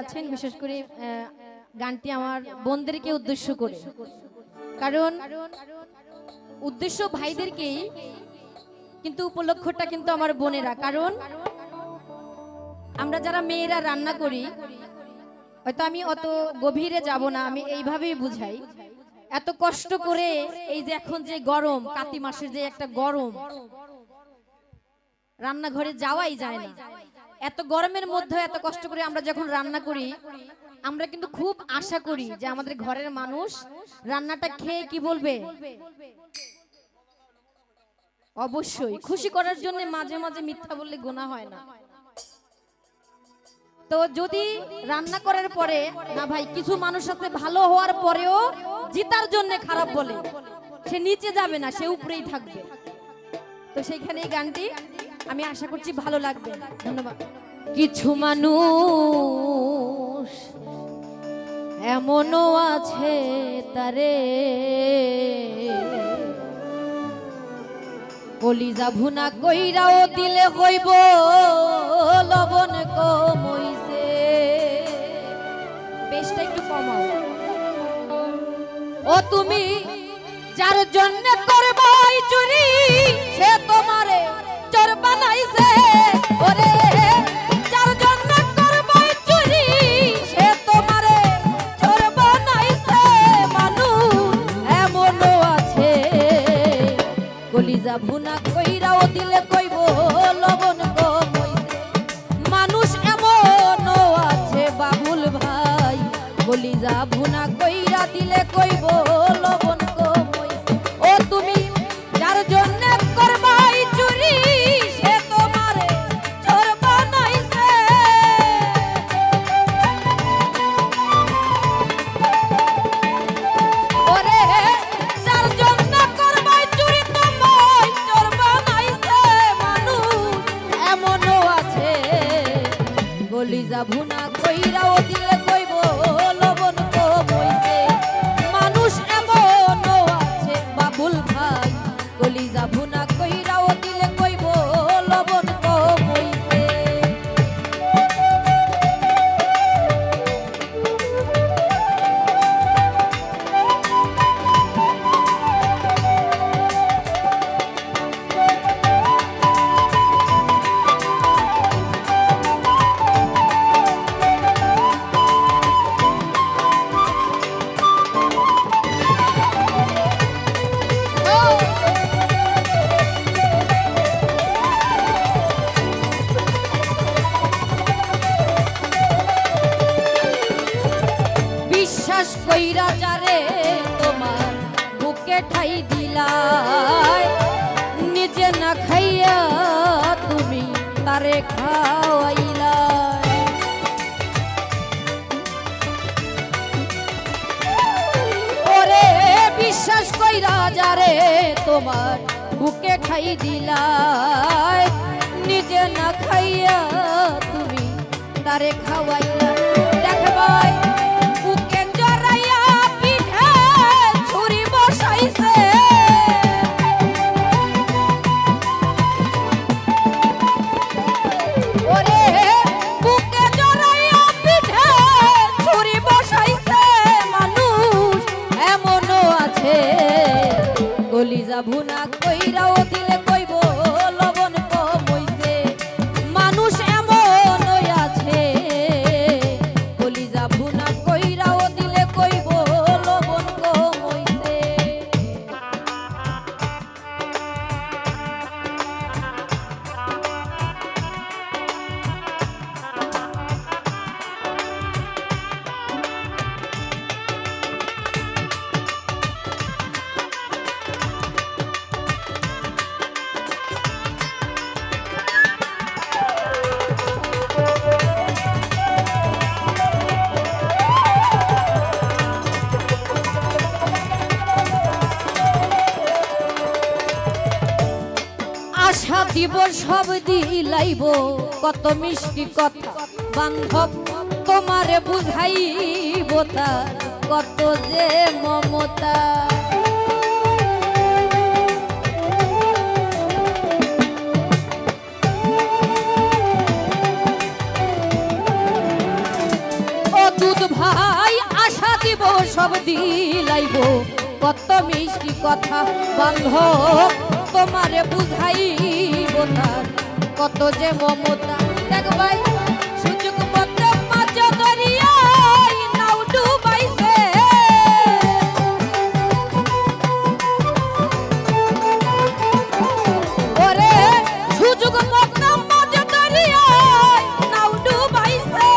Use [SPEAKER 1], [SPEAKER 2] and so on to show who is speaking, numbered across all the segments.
[SPEAKER 1] আছেন বিশেষ করে গানটি আমার বোনদেরকে উদ্দেশ্য করে, কারণ উদ্দেশ্য ভাইদেরকেই, কিন্তু উপলক্ষটা কিন্তু আমার বোনেরা। কারণ আমরা যারা মেয়েরা রান্না করি, হয়তো আমি অত গভীরে যাব না, আমি এইভাবেই বুঝাই। এত কষ্ট করে এই যে এখন যে গরম, কাতি মাসের যে একটা গরম, রান্নাঘরে যাওয়াই যায় না। এত গরমের মধ্যে এত কষ্ট করে আমরা যখন রান্না করি, আমরা কিন্তু খুব আশা করি যে আমাদের ঘরের মানুষ রান্নাটা খেয়ে কি বলবে। অবশ্যই খুশি করার জন্য মাঝে মাঝে মিথ্যা বললে গুনাহ হয় না। তো যদি রান্না করার পরে না ভাই, কিছু মানুষ আছে ভালো হওয়ার পরেও জিতার জন্য খারাপ বলে, সে নিচে যাবে না, সে উপরেই থাকবে। তো সেইখানে এই গানটি আমি আশা করছি ভালো লাগবে। ধন্যবাদ। কিছু মানুষ এমনও আছে তারে কলিজা ভুনা কইরাও দিলে হইব লবণ কম হইছে। বেশটা একটু কমাও। ও তুমি যার জন্য করবাই চুরি, সে তোমারে চোর বানাইছে। ওরে যার জন্য করবাই চুরি, সে তোমারে চোর বানাইছে। মানুষ এমনও আছে কলিজা ভুনা কইরাও দিলে কইব লবণ কম হইছে। মানুষ এমনও আছে বাবুল ভাই, কলিজা ভুনা কইরা দিলে কইব লবণ কম হইছে। ও তুমি যার জন্য করবাই চুরি, সে তোমারে চোর বানাইছে। ওরে যার জন্য করবাই চুরি, তোমায় চোর বানাইছে। মানুষ এমনও আছে কলিজা ভুনা কইরাও দিলে কইব লবণ কম হইছে। মানুষ এমনও আছে বাবুল ভাই, কলিজা ভুনা কইরাও দিলে কইব লবণ কম হইছে। বিশ্বাস কইরা যারে তোমার বুকে ঠাই দিলাই, নিজে না খাইয়া তুমি তারে খাওয়াইলাই। ওরে বিশ্বাস কইরা যারে তোমার বুকে ঠাই দিলাই, নিজে না খাইয়া তুমি তারে খাওয়াইলাই। দেখবাই বুকে জড়াইয়া পিঠে ছুরি বসাইছে। ওরে বুকে জড়াইয়া পিঠে ছুরি বসাইছে। মানুষ এমনও আছে কলিজা ভুনা কইরাও দিলে কইব লবণ কম হইছে। মানুষ এমনও আছে কলিজা ভুনা কইরাও দিলে কইব লবণ কম হইছে। আশা দিব সব দিলাইব, কত মিষ্টি কথা বান্ধব তোমারে বুঝাইব, তার কত যে মমতা। ভাই আশা দিব সব দিলাইব, কত মিষ্টি কথা বান্ধব তোমারে বুঝাইব তার কত যে মমতা। দেখ ভাই সুযোগ মতো মাঝ দরিয়ায় নাও ডুবাইছে, ওরে সুযোগ মতো মাঝ দরিয়ায় নাও ডুবাইছে।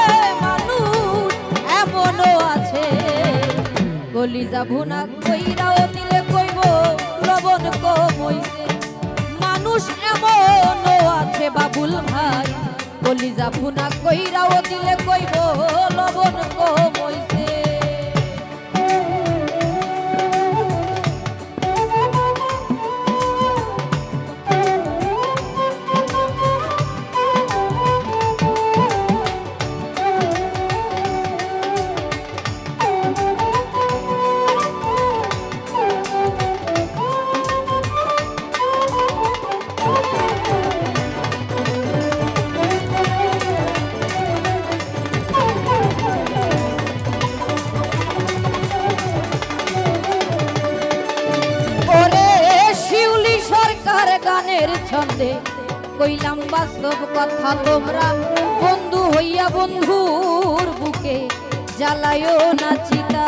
[SPEAKER 1] মানুষ এমনও আছে কলিজা ভুনা কইরাও দিলে কইব লবণ কম হইছে। মানুষ এমনও আছে বাবুল ভাই, কলিজা ভুনা কইরাও দিলে কইব লবণ কম হইছে। গানের ছন্দে কইলাম বাস্তব কথা, তোমরা বন্ধু হইয়া বন্ধুর বুকে জ্বালায়ও না চিতা।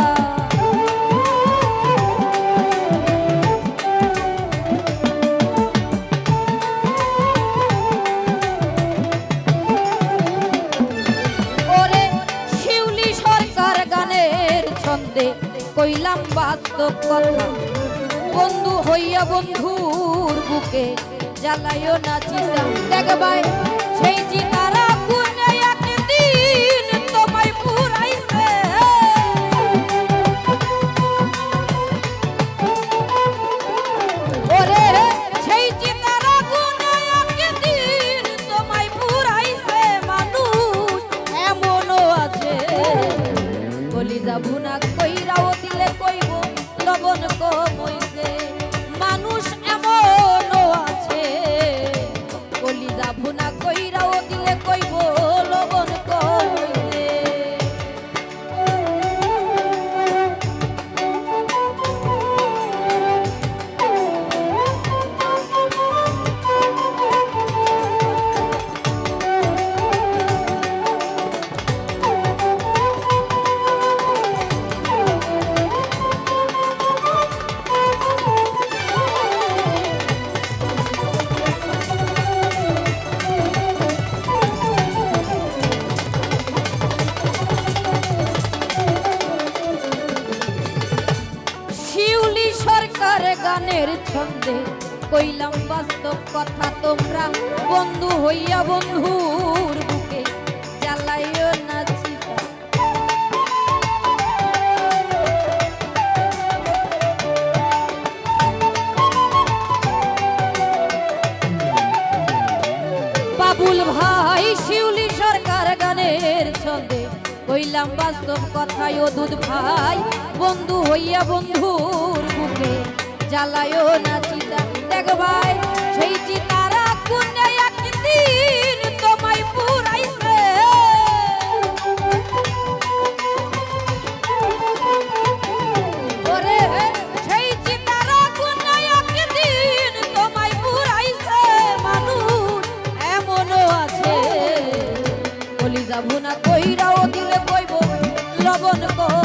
[SPEAKER 1] ওরে শিউলি সরকার গানের ছন্দে কইলাম বাস্তব কথা, বন্ধু হইয়া বন্ধুর বুকে জ্বালায়ও না চিতা। দেখ ভাই সেই চিতারা কোনে একদিন তোমায় পুরাইছে, ওরে সেই চিতারা কোনে একদিন তোমায় পুরাইছে। মানুষ এমনও আছে কলিজা ভুনা কইরাও দিলে কইব লবণ কম হইছে। মানুষ এমনও আছে কলিজা ভুনা কইরাও দিলে কইব লবণ কম হইছে। গানের ছন্দে কইলাম বাস্তব কথা, তোমরা বন্ধু হইয়া বন্ধুর বুকে জ্বালাইও না চিতা। বাবুল ভাই শিউলি সরকার গানের ছন্দে কইলাম বাস্তব কথা, ও দুধ ভাই বন্ধু হইয়া বন্ধুর বুকে জ্বালায়ও না চিতা। দেখ ভাই সেই চিতারা কোনে একদিন তোমায় পুরাইছে, ওরে সেই চিতারা কোনে একদিন তোমায় পুরাইছে। মানুষ এমনও আছে কলিজা ভুনা কইরাও দিলে কইব লবণ কম